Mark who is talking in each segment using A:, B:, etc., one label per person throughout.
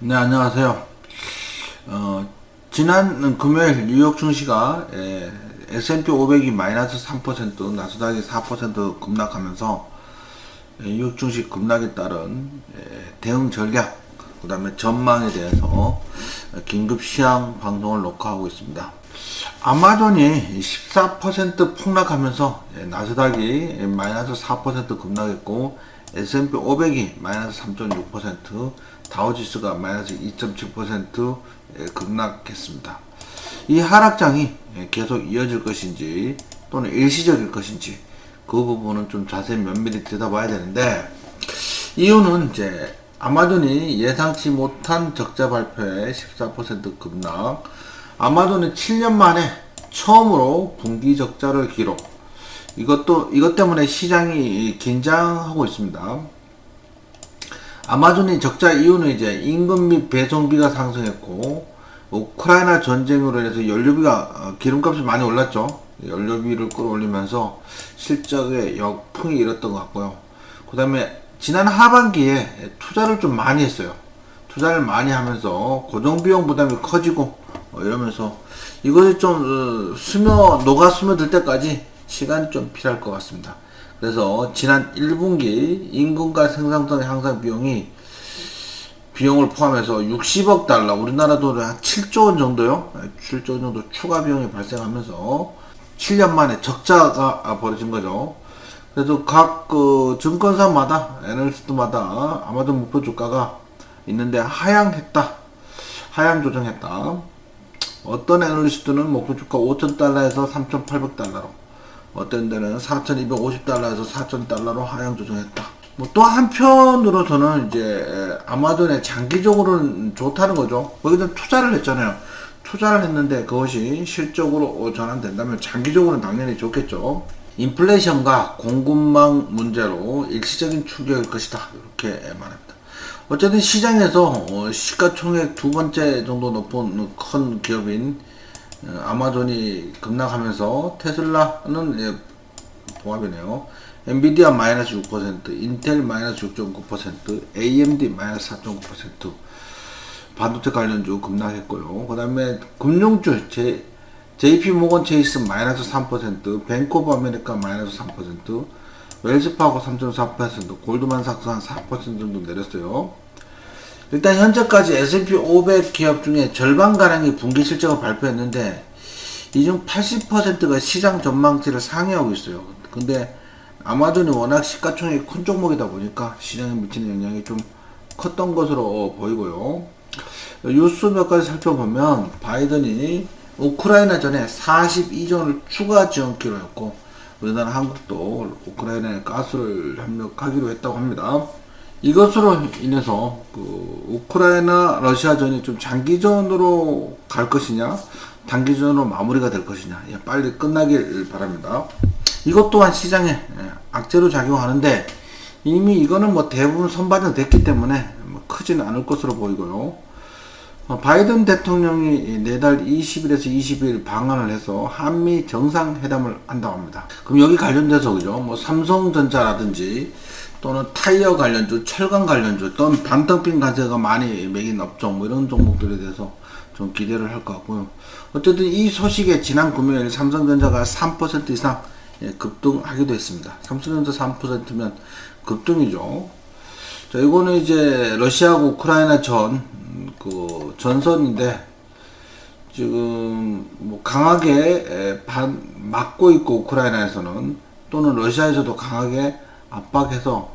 A: 네, 안녕하세요. 지난 금요일 뉴욕 증시가 S&P 500이 마이너스 3%, 나스닥이 4% 급락하면서 뉴욕 증시 급락에 따른 대응 전략, 그 다음에 전망에 대해서 긴급 시황 방송을 녹화하고 있습니다. 아마존이 14% 폭락하면서 나스닥이 마이너스 4% 급락했고 S&P 500이 마이너스 3.6%, 다우지수가 마이너스 2.7% 급락했습니다. 이 하락장이 계속 이어질 것인지 또는 일시적일 것인지 그 부분은 좀 자세히 면밀히 들여다봐야 되는데, 이유는 이제 아마존이 예상치 못한 적자 발표에 14% 급락, 아마존이 7년 만에 처음으로 분기 적자를 기록. 이것 때문에 시장이 긴장하고 있습니다. 아마존이 적자 이유는 이제 임금 및 배송비가 상승했고, 우크라이나 전쟁으로 인해서 연료비가 기름값이 많이 올랐죠. 연료비를 끌어올리면서 실적에 역풍이 일었던 것 같고요. 그 다음에 지난 하반기에 투자를 좀 많이 했어요. 투자를 많이 하면서 고정비용 부담이 커지고 이러면서 이것이 좀 녹아 스며들 때까지 시간이 좀 필요할 것 같습니다. 그래서 지난 1분기 임금과 생산성 향상 비용을 포함해서 60억 달러, 우리나라 돈으로 한 7조 원 정도요. 7조 원 정도 추가 비용이 발생하면서 7년 만에 적자가 벌어진 거죠. 그래서 각 증권사마다, 애널리스트마다 아마존 목표 주가가 있는데 하향 조정했다. 어떤 애널리스트는 목표 주가 5,000달러에서 3,800달러로, 어떤 데는 4,250달러에서 4,000달러로 하향 조정했다. 또 한편으로서는 이제 아마존의 장기적으로는 좋다는 거죠. 거기다 투자를 했잖아요. 투자를 했는데 그것이 실적으로 전환된다면 장기적으로는 당연히 좋겠죠. 인플레이션과 공급망 문제로 일시적인 충격일 것이다, 이렇게 말합니다. 어쨌든 시장에서 시가총액 두 번째 정도 높은 큰 기업인 아마존이 급락하면서 테슬라는 보합이네요. 엔비디아 마이너스 6%, 인텔 마이너스 6.9%, AMD 마이너스 4.9%, 반도체 관련주 급락했고요. 그 다음에 금융주, JP모건 체이스 마이너스 3%, 뱅크 오브 아메리카 마이너스 3%, 웰스파고 3.4%, 골드만삭스 한 4% 정도 내렸어요. 일단 현재까지 S&P 500 기업 중에 절반가량이 분기 실적을 발표했는데, 이 중 80%가 시장 전망치를 상회하고 있어요. 근데 아마존이 워낙 시가총액이 큰 종목이다 보니까 시장에 미치는 영향이 좀 컸던 것으로 보이고요. 뉴스 몇 가지 살펴보면, 바이든이 우크라이나 전에 42조 원을 추가 지원키로 했고, 우리나라 한국도 우크라이나에 가스를 협력하기로 했다고 합니다. 이것으로 인해서 우크라이나 러시아전이 좀 장기전으로 갈 것이냐, 단기전으로 마무리가 될 것이냐, 빨리 끝나길 바랍니다. 이것 또한 시장에 악재로 작용하는데, 이미 이거는 대부분 선반영 됐기 때문에 크지는 않을 것으로 보이고요. 바이든 대통령이 내달 20일에서 22일 방한을 해서 한미 정상회담을 한다고 합니다. 그럼 여기 관련돼서 그죠? 삼성전자라든지 또는 타이어 관련주, 철강 관련주, 또는 반등빈 관세가 많이 매긴 업종, 이런 종목들에 대해서 좀 기대를 할 것 같고요. 어쨌든 이 소식에 지난 금요일 삼성전자가 3% 이상 급등하기도 했습니다. 삼성전자 3%면 급등이죠. 자, 이거는 이제 러시아하고 우크라이나 전선인데, 지금 강하게 막고 있고, 우크라이나에서는, 또는 러시아에서도 강하게 압박해서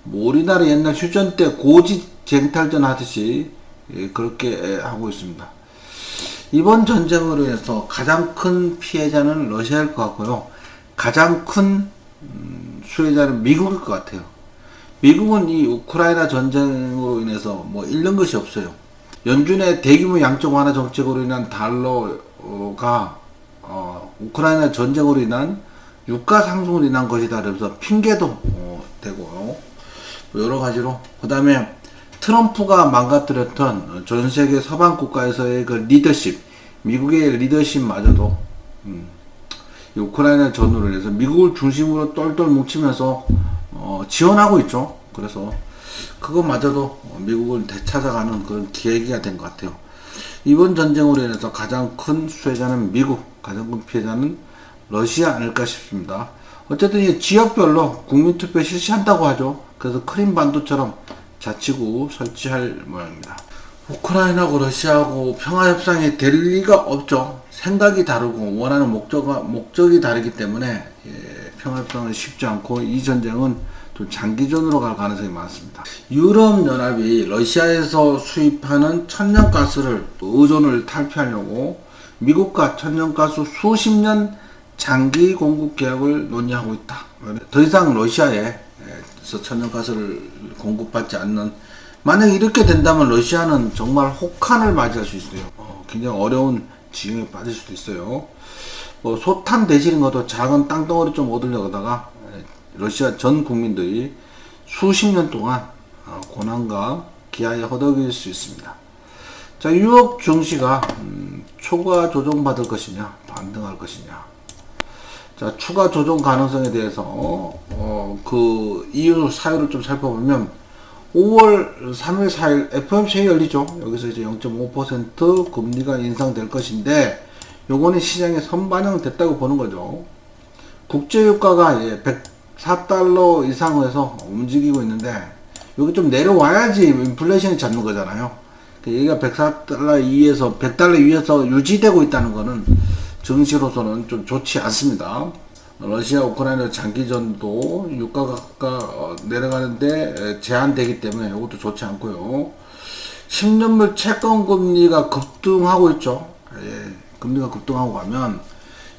A: 우리나라 옛날 휴전 때 고지 쟁탈전 하듯이 그렇게 하고 있습니다. 이번 전쟁으로 인해서 가장 큰 피해자는 러시아일 것 같고요. 가장 큰 수혜자는 미국일 것 같아요. 미국은 이 우크라이나 전쟁으로 인해서 잃는 것이 없어요. 연준의 대규모 양적 완화 정책으로 인한 달러가 우크라이나 전쟁으로 인한 유가 상승으로 인한 것이다, 그래서 핑계도 되고요. 여러 가지로. 그 다음에 트럼프가 망가뜨렸던 전 세계 서방 국가에서의 그 리더십, 미국의 리더십마저도 우크라이나 전으로 인해서 미국을 중심으로 똘똘 뭉치면서 지원하고 있죠. 그래서 그것마저도 미국을 되찾아가는 그런 계기가 된 것 같아요. 이번 전쟁으로 인해서 가장 큰 수혜자는 미국, 가장 큰 피해자는 러시아 아닐까 싶습니다. 어쨌든 이 지역별로 국민투표 실시한다고 하죠. 그래서 크림반도처럼 자치구 설치할 모양입니다. 우크라이나하고 러시아하고 평화협상이 될 리가 없죠. 생각이 다르고 원하는 목적이 다르기 때문에 평화협상은 쉽지 않고 이 전쟁은 좀 장기전으로 갈 가능성이 많습니다. 유럽연합이 러시아에서 수입하는 천연가스를 의존을 탈피하려고 미국과 천연가스 수십 년 장기 공급 계약을 논의하고 있다. 더 이상 러시아에서 천연가스를 공급받지 않는, 만약 이렇게 된다면 러시아는 정말 혹한을 맞이할 수 있어요. 굉장히 어려운 지경에 빠질 수도 있어요. 소탄 대신인 것도 작은 땅덩어리 좀 얻으려다가 러시아 전 국민들이 수십 년 동안 고난과 기아에 허덕일 수 있습니다. 자, 유럽 증시가 추가 조정받을 것이냐 반등할 것이냐. 자, 추가 조정 가능성에 대해서 그 이유 사유를 좀 살펴보면 5월 3일 4일 FOMC 열리죠. 여기서 이제 0.5% 금리가 인상될 것인데 요거는 시장에 선반영 됐다고 보는 거죠. 국제유가가 104달러 이상에서 움직이고 있는데 여기 좀 내려와야지 인플레이션이 잡는 거잖아요. 얘가 104달러 이에서 100달러 위에서 유지되고 있다는 거는 증시로서는 좀 좋지 않습니다. 러시아 우크라이나 장기전도 유가가 내려가는데 제한되기 때문에 이것도 좋지 않고요. 10년물 채권 금리가 급등하고 있죠. 금리가 급등하고 가면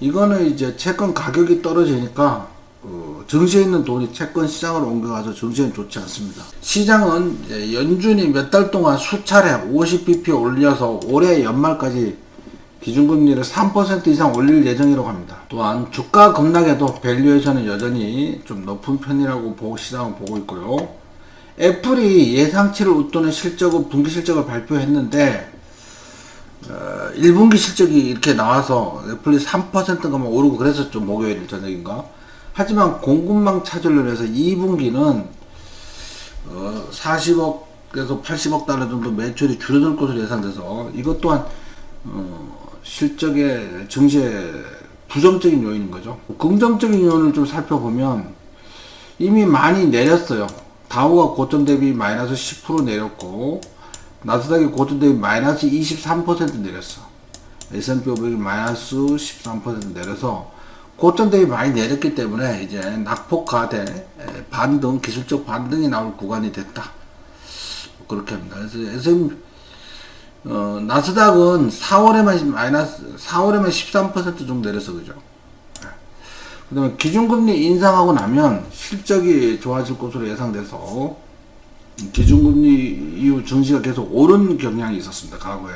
A: 이거는 이제 채권 가격이 떨어지니까 증시에 있는 돈이 채권 시장으로 옮겨가서 증시는 좋지 않습니다. 시장은 연준이 몇 달 동안 수차례 50bp 올려서 올해 연말까지 기준금리를 3% 이상 올릴 예정이라고 합니다. 또한 주가 급락에도 밸류에이션은 여전히 좀 높은 편이라고 시장은 보고 있고요. 애플이 예상치를 웃도는 분기 실적을 발표했는데 1분기 실적이 이렇게 나와서 애플이 3%가 오르고 그래서 좀 목요일 저녁인가. 하지만 공급망 차질로 해서 2분기는 40억에서 80억 달러 정도 매출이 줄어들 것으로 예상돼서 이것 또한 실적의 증시에 부정적인 요인인 거죠. 긍정적인 요인을 좀 살펴보면 이미 많이 내렸어요. 다우가 고점 대비 마이너스 10% 내렸고 나스닥이 고점 대비 마이너스 23% 내렸어. S&P 500이 마이너스 13% 내려서 고점 대비 많이 내렸기 때문에 이제 낙폭과대 반등, 기술적 반등이 나올 구간이 됐다. 그렇게 합니다. 그래서 나스닥은 4월에만 13% 정도 내렸어, 그죠? 그 다음에 기준금리 인상하고 나면 실적이 좋아질 것으로 예상돼서 기준금리 이후 증시가 계속 오른 경향이 있었습니다, 과거에.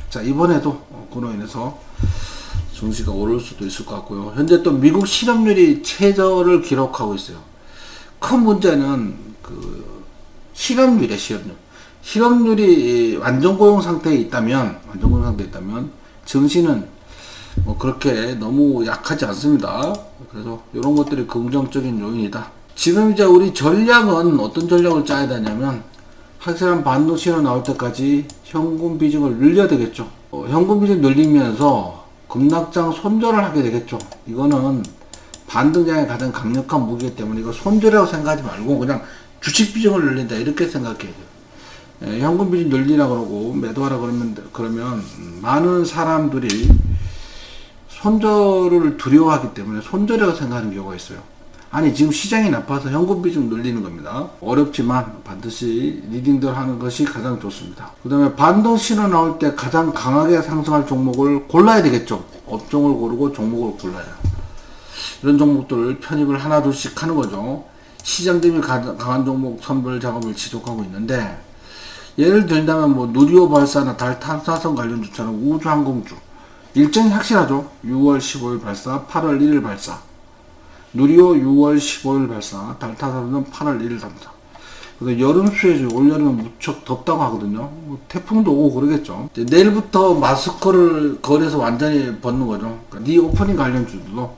A: 자, 이번에도 그로 인해서 증시가 오를 수도 있을 것 같고요. 현재 또 미국 실업률이 최저를 기록하고 있어요. 큰 문제는 그 실업률이에요, 실업률. 실업률이 완전고용 상태에 있다면 증시는 그렇게 너무 약하지 않습니다. 그래서 이런 것들이 긍정적인 요인이다. 지금 이제 우리 전략은 어떤 전략을 짜야 되냐면 확실한 반도체로 나올 때까지 현금 비중을 늘려야 되겠죠. 현금 비중 늘리면서 급락장 손절을 하게 되겠죠. 이거는 반등장의 가장 강력한 무기이기 때문에 이거 손절이라고 생각하지 말고 그냥 주식 비중을 늘린다 이렇게 생각해야 돼요. 현금 비중 늘리라 그러고 매도하라 그러면 많은 사람들이 손절을 두려워하기 때문에 손절이라고 생각하는 경우가 있어요. 아니 지금 시장이 나빠서 현금 비중 늘리는 겁니다. 어렵지만 반드시 리딩들 하는 것이 가장 좋습니다. 그 다음에 반등 신호 나올 때 가장 강하게 상승할 종목을 골라야 되겠죠. 업종을 고르고 종목을 골라야. 이런 종목들을 편입을 하나 둘씩 하는 거죠. 시장 대비 강한 종목 선별 작업을 지속하고 있는데 예를 들자면 누리호 발사나 달 탐사선 관련주처럼 우주항공주 일정이 확실하죠. 6월 15일 발사, 8월 1일 발사. 누리호 6월 15일 발사, 달 탐사선은 8월 1일 탐사. 그래서 여름 수혜주, 올여름은 무척 덥다고 하거든요. 태풍도 오고 그러겠죠. 내일부터 마스크를 거리에서 완전히 벗는 거죠. 그러니까 네 오프닝 관련주들도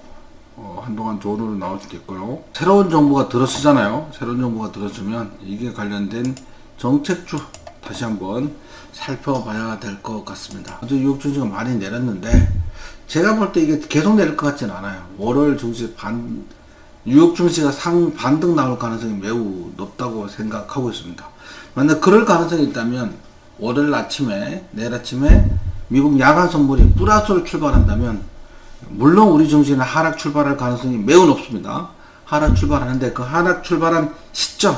A: 한동안 좋은 흐름 나올 수도 있고요. 새로운 정부가 들어서잖아요. 새로운 정부가 들어서면 이게 관련된 정책주 다시 한번 살펴봐야 될 것 같습니다. 어제 유혹 증시가 많이 내렸는데 제가 볼 때 이게 계속 내릴 것 같지는 않아요. 월요일 증시 유혹 증시가 반등 나올 가능성이 매우 높다고 생각하고 있습니다. 만약 그럴 가능성이 있다면 월요일 아침에 내일 아침에 미국 야간 선물이 플러스로 출발한다면 물론 우리 증시는 하락 출발할 가능성이 매우 높습니다. 하락 출발하는데 그 하락 출발한 시점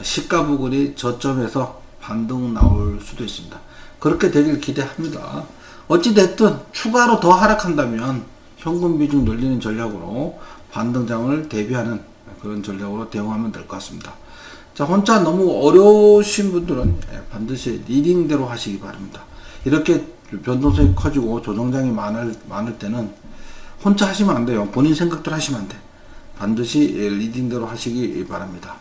A: 시가 부근이 저점에서 반등 나올 수도 있습니다. 그렇게 되길 기대합니다. 어찌됐든 추가로 더 하락한다면 현금 비중 늘리는 전략으로 반등장을 대비하는 그런 전략으로 대응하면 될 것 같습니다. 자, 혼자 너무 어려우신 분들은 반드시 리딩대로 하시기 바랍니다. 이렇게 변동성이 커지고 조정장이 많을 때는 혼자 하시면 안 돼요. 본인 생각대로 하시면 안 돼. 반드시 리딩대로 하시기 바랍니다.